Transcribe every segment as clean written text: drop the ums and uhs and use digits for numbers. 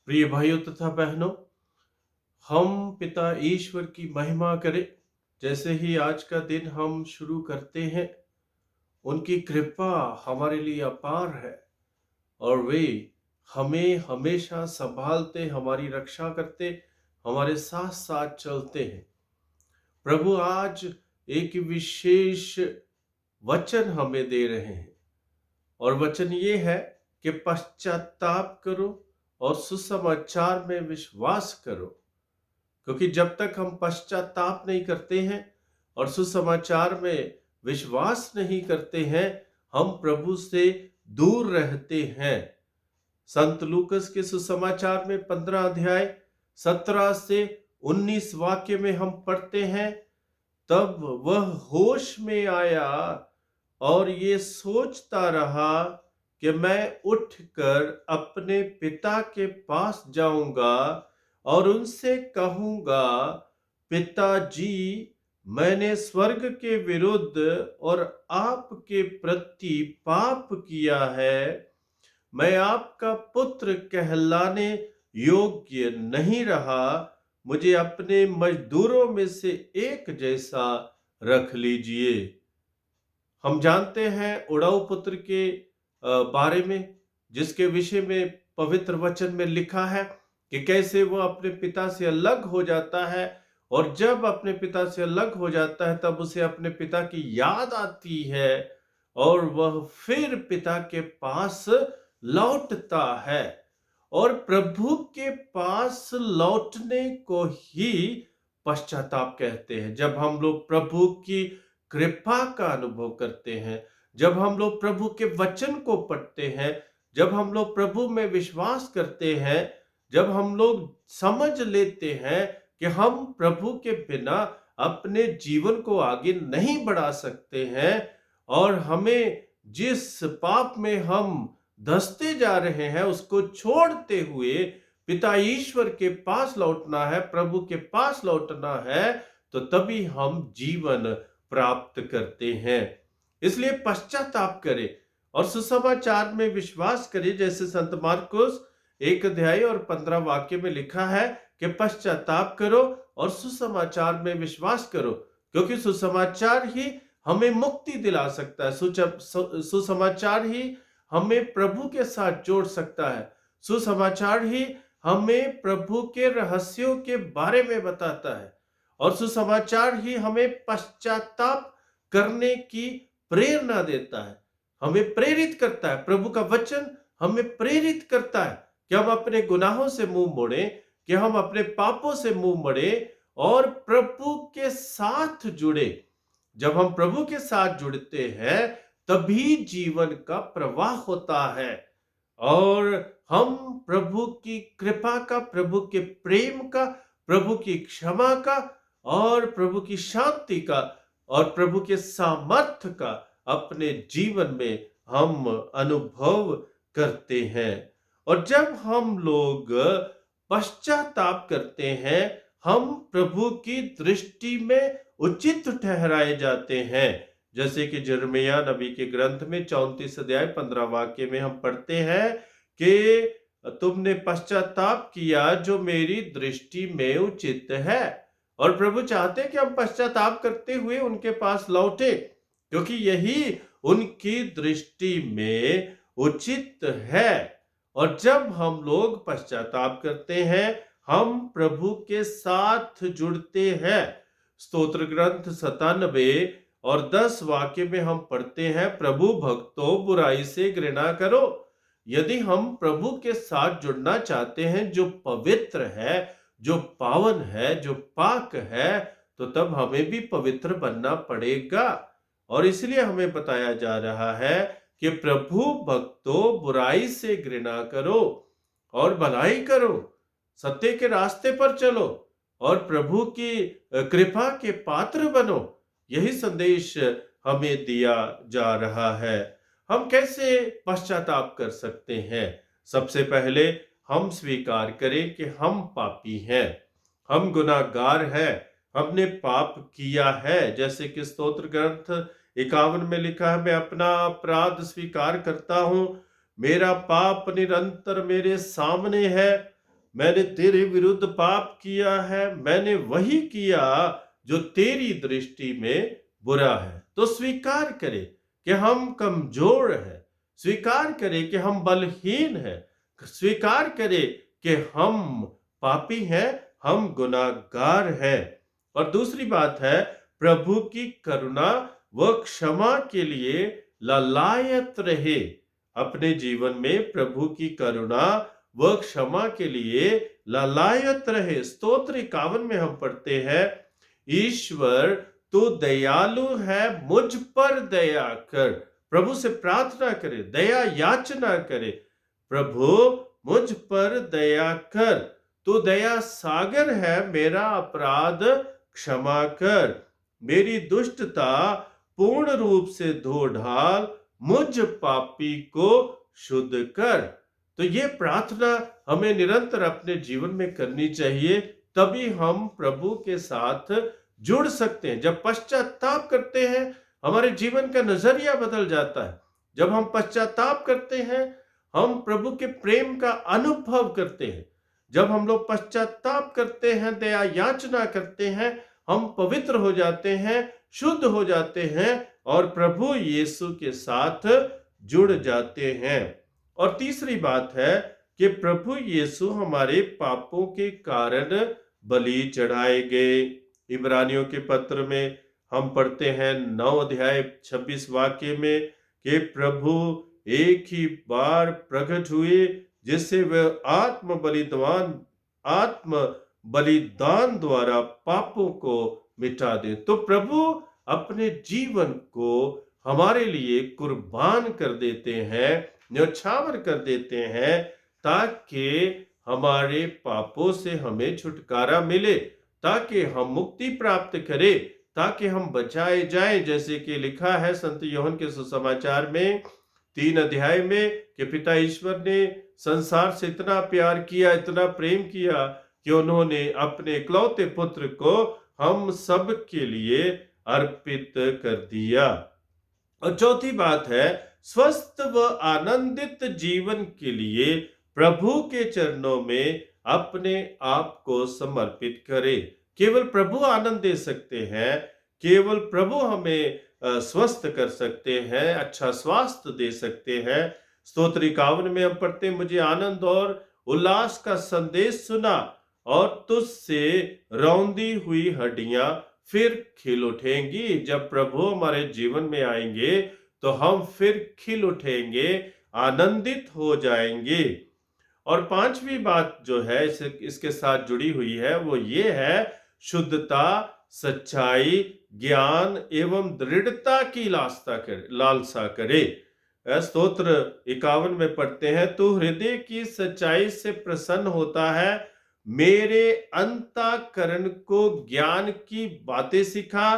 प्रिय भाइयों तथा बहनों, हम पिता ईश्वर की महिमा करें। जैसे ही आज का दिन हम शुरू करते हैं, उनकी कृपा हमारे लिए अपार है और वे हमें हमेशा संभालते, हमारी रक्षा करते, हमारे साथ साथ चलते हैं। प्रभु आज एक विशेष वचन हमें दे रहे हैं और वचन ये है कि पश्चाताप करो और सुसमाचार में विश्वास करो। क्योंकि जब तक हम पश्चाताप नहीं करते हैं और सुसमाचार में विश्वास नहीं करते हैं, हम प्रभु से दूर रहते हैं। संत लूकस के सुसमाचार में 15 अध्याय 17 से 19 वाक्य में हम पढ़ते हैं, तब वह होश में आया और ये सोचता रहा कि मैं उठकर अपने पिता के पास जाऊंगा और उनसे कहूंगा, पिताजी, मैंने स्वर्ग के विरुद्ध और आपके प्रति पाप किया है। मैं आपका पुत्र कहलाने योग्य नहीं रहा। मुझे अपने मजदूरों में से एक जैसा रख लीजिए। हम जानते हैं उड़ाऊ पुत्र के बारे में, जिसके विषय में पवित्र वचन में लिखा है कि कैसे वो अपने पिता से अलग हो जाता है, और जब अपने पिता से अलग हो जाता है तब उसे अपने पिता की याद आती है और वह फिर पिता के पास लौटता है। और प्रभु के पास लौटने को ही पश्चाताप कहते हैं। जब हम लोग प्रभु की कृपा का अनुभव करते हैं, जब हम लोग प्रभु के वचन को पढ़ते हैं, जब हम लोग प्रभु में विश्वास करते हैं, जब हम लोग समझ लेते हैं कि हम प्रभु के बिना अपने जीवन को आगे नहीं बढ़ा सकते हैं और हमें जिस पाप में हम धंसते जा रहे हैं उसको छोड़ते हुए पिता ईश्वर के पास लौटना है, प्रभु के पास लौटना है, तो तभी हम जीवन प्राप्त करते हैं। इसलिए पश्चाताप करें और सुसमाचार में विश्वास करें। जैसे संत मार्कुस 1 अध्याय और 15 वाक्य में लिखा है कि पश्चाताप करो और सुसमाचार में विश्वास करो, क्योंकि सुसमाचार ही हमें मुक्ति दिला सकता है। सुसमाचार ही हमें प्रभु के साथ जोड़ सकता है। सुसमाचार ही हमें प्रभु के रहस्यों के बारे में बताता है और सुसमाचार ही हमें पश्चाताप करने की प्रेरणा देता है, हमें प्रेरित करता है। प्रभु का वचन हमें प्रेरित करता है कि हम अपने गुनाहों से मुंह मोड़ें, कि हम अपने पापों से मुंह मोड़ें और प्रभु के साथ जुड़े। जब हम प्रभु के साथ जुड़ते हैं तभी जीवन का प्रवाह होता है और हम प्रभु की कृपा का, प्रभु के प्रेम का, प्रभु की क्षमा का और प्रभु की शांति का और प्रभु के सामर्थ्य का अपने जीवन में हम अनुभव करते हैं। और जब हम लोग पश्चाताप करते हैं, हम प्रभु की दृष्टि में उचित ठहराए जाते हैं। जैसे कि यिर्मयाह नबी के ग्रंथ में 34 अध्याय 15 वाक्य में हम पढ़ते हैं कि तुमने पश्चाताप किया जो मेरी दृष्टि में उचित है। और प्रभु चाहते कि हम पश्चाताप करते हुए उनके पास लौटे, क्योंकि यही उनकी दृष्टि में उचित है। और जब हम लोग पश्चाताप करते हैं, हम प्रभु के साथ जुड़ते हैं। स्तोत्र ग्रंथ 97 और 10 वाक्य में हम पढ़ते हैं, प्रभु भक्तों, बुराई से घृणा करो। यदि हम प्रभु के साथ जुड़ना चाहते हैं, जो पवित्र है, जो पावन है, जो पाक है, तो तब हमें भी पवित्र बनना पड़ेगा। और इसलिए हमें बताया जा रहा है कि प्रभु भक्तों, बुराई से घृणा करो और भलाई करो, सत्य के रास्ते पर चलो और प्रभु की कृपा के पात्र बनो। यही संदेश हमें दिया जा रहा है। हम कैसे पश्चाताप कर सकते हैं? सबसे पहले हम स्वीकार करें कि हम पापी हैं, हम गुनाहगार हैं, हमने पाप किया है। जैसे कि स्तोत्र ग्रंथ 51 में लिखा है, मैं अपना अपराध स्वीकार करता हूं, मेरा पाप निरंतर मेरे सामने है, मैंने तेरे विरुद्ध पाप किया है, मैंने वही किया जो तेरी दृष्टि में बुरा है। तो स्वीकार करे कि हम कमजोर हैं, स्वीकार करे कि हम बलहीन हैं, स्वीकार करे कि हम पापी हैं, हम गुनाहगार हैं। और दूसरी बात है, प्रभु की करुणा व क्षमा के लिए ललायत रहे। अपने जीवन में प्रभु की करुणा व क्षमा के लिए ललायत रहे। स्तोत्र 51 में हम पढ़ते हैं, ईश्वर तू दयालु है, मुझ पर दया कर। प्रभु से प्रार्थना करे, दया याचना करे, प्रभु मुझ पर दया कर। तू दया सागर है, मेरा अपराध क्षमा कर, मेरी दुष्टता पूर्ण रूप से धो डाल, मुझ पापी को शुद्ध कर। तो ये प्रार्थना हमें निरंतर अपने जीवन में करनी चाहिए, तभी हम प्रभु के साथ जुड़ सकते हैं। जब पश्चाताप करते हैं, हमारे जीवन का नजरिया बदल जाता है। जब हम पश्चाताप करते हैं, हम प्रभु के प्रेम का अनुभव करते हैं। जब हम लोग पश्चाताप करते हैं, दया याचना करते हैं, हम पवित्र हो जाते हैं, शुद्ध हो जाते हैं और प्रभु यीशु के साथ जुड़ जाते हैं। और तीसरी बात है कि प्रभु यीशु हमारे पापों के कारण बलि चढ़ाए गए। इब्रानियों के पत्र में हम पढ़ते हैं 9 अध्याय 26 वाक्य में कि प्रभु एक ही बार प्रकट हुए जिससे वह आत्म बलिदान द्वारा पापों को मिटा दे। तो प्रभु अपने जीवन को हमारे लिए कुर्बान कर देते हैं, न्यौछावर कर देते हैं, ताकि हमारे पापों से हमें छुटकारा मिले, ताकि हम मुक्ति प्राप्त करें, ताकि हम बचाए जाएं। जैसे कि लिखा है संत यूहन्ना के सुसमाचार में 3 अध्याय में कि पिता ईश्वर ने संसार से इतना प्यार किया, इतना प्रेम किया कि उन्होंने अपने इकलौते पुत्र को हम सब के लिए अर्पित कर दिया। और चौथी बात है, स्वस्थ व आनंदित जीवन के लिए प्रभु के चरणों में अपने आप को समर्पित करें। केवल प्रभु आनंद दे सकते हैं, केवल प्रभु हमें स्वस्थ कर सकते हैं, अच्छा स्वास्थ्य दे सकते हैं। स्तोत्र 51 में हम पढ़ते, मुझे आनंद और उल्लास का संदेश सुना और तुझसे रौंदी हुई हड्डियां फिर खिल उठेंगी। जब प्रभु हमारे जीवन में आएंगे तो हम फिर खिल उठेंगे, आनंदित हो जाएंगे। और पांचवी बात जो है इसके साथ जुड़ी हुई है वो ये है, शुद्धता, सच्चाई, ज्ञान एवं दृढ़ता की लालसा करे। स्तोत्र 51 में पढ़ते हैं, तू हृदय की सच्चाई से प्रसन्न होता है, मेरे अंतःकरण को ज्ञान की बातें सिखा।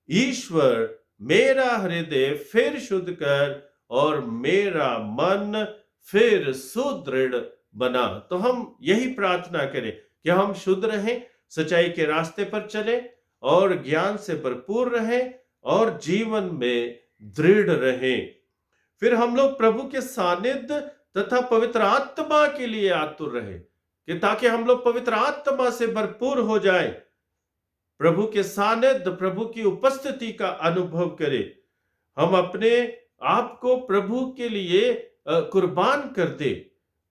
ईश्वर मेरा हृदय फिर शुद्ध कर और मेरा मन फिर सुदृढ़ बना। तो हम यही प्रार्थना करें कि हम शुद्ध रहें, सच्चाई के रास्ते पर चलें और ज्ञान से भरपूर रहें और जीवन में दृढ़ रहें। फिर हम लोग प्रभु के सानिध्य तथा पवित्र आत्मा के लिए आतुर रहे कि ताकि हम लोग पवित्र आत्मा से भरपूर हो जाएं, प्रभु के सानिध्य, प्रभु की उपस्थिति का अनुभव करें। हम अपने आप को प्रभु के लिए कुर्बान कर दे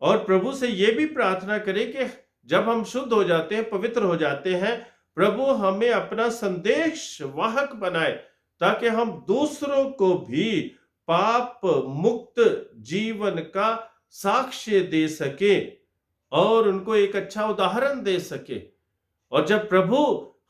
और प्रभु से यह भी प्रार्थना करें कि जब हम शुद्ध हो जाते हैं, पवित्र हो जाते हैं, प्रभु हमें अपना संदेश वाहक बनाए ताकि हम दूसरों को भी पाप मुक्त जीवन का साक्ष्य दे सके और उनको एक अच्छा उदाहरण दे सके। और जब प्रभु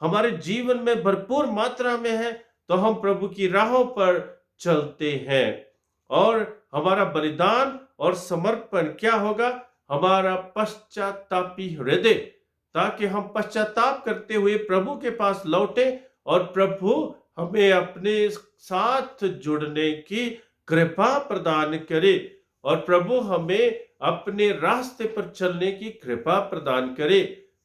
हमारे जीवन में भरपूर मात्रा में है तो हम प्रभु की राहों पर चलते हैं और हमारा बलिदान और समर्पण क्या होगा, हमारा पश्चातापी हृदय, ताकि हम पश्चाताप करते हुए प्रभु के पास लौटे और प्रभु हमें अपने साथ जुड़ने की कृपा प्रदान करे और प्रभु हमें अपने रास्ते पर चलने की कृपा प्रदान करे।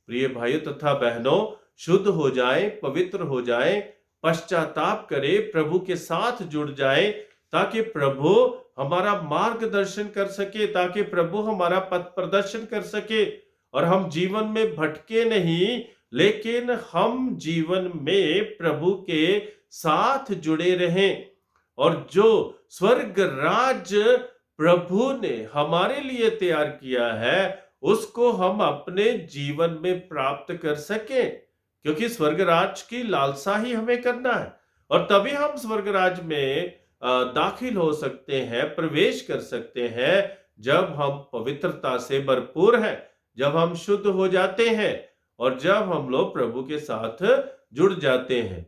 प्रिय भाइयों तथा बहनों, शुद्ध हो जाएं, पवित्र हो जाएं, पश्चाताप करें, प्रभु के साथ जुड़ जाएं ताकि प्रभु हमारा मार्गदर्शन कर सके, ताकि प्रभु हमारा पथ प्रदर्शन कर सके और हम जीवन में भटके नहीं, लेकिन हम जीवन में प्रभु के साथ जुड़े रहें और जो स्वर्ग राज प्रभु ने हमारे लिए तैयार किया है उसको हम अपने जीवन में प्राप्त कर सकें, क्योंकि स्वर्ग राज की लालसा ही हमें करना है और तभी हम स्वर्ग राज में दाखिल हो सकते हैं, प्रवेश कर सकते हैं, जब हम पवित्रता से भरपूर हैं, जब हम शुद्ध हो जाते हैं और जब हम लोग प्रभु के साथ जुड़ जाते हैं।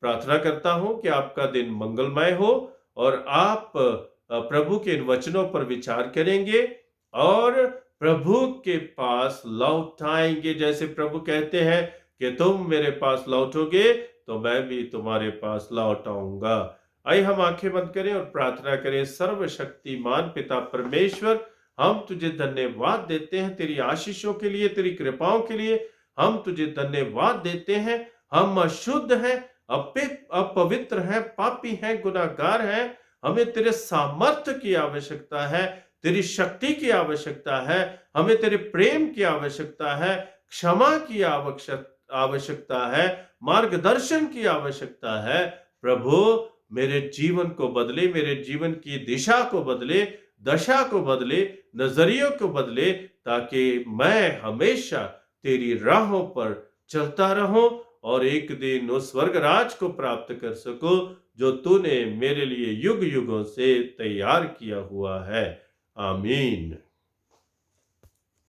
प्रार्थना करता हूं कि आपका दिन मंगलमय हो और आप प्रभु के इन वचनों पर विचार करेंगे और प्रभु के पास लौट आएंगे। जैसे प्रभु कहते हैं कि तुम मेरे पास लौटोगे तो मैं भी तुम्हारे पास लौट आऊंगा। आइए हम आंखें बंद करें और प्रार्थना करें। सर्वशक्तिमान पिता परमेश्वर, हम तुझे धन्यवाद देते हैं तेरी आशीषों के लिए, तेरी कृपाओं के लिए। हम तुझे धन्यवाद देते हैं। हम अशुद्ध हैं, अपवित्र हैं, पापी हैं, गुनाहगार हैं। हमें तेरे सामर्थ्य की आवश्यकता है, तेरी शक्ति की आवश्यकता है, हमें तेरे प्रेम की आवश्यकता है, क्षमा की आवश्यकता है, मार्गदर्शन की आवश्यकता है। प्रभु मेरे जीवन को बदले, मेरे जीवन की दिशा को बदले, दशा को बदले, नजरियों को बदले, ताकि मैं हमेशा तेरी राहों पर चलता रहूं और एक दिन उस स्वर्ग राज को प्राप्त कर सकूं जो तूने मेरे लिए युग युगों से तैयार किया हुआ है। आमीन।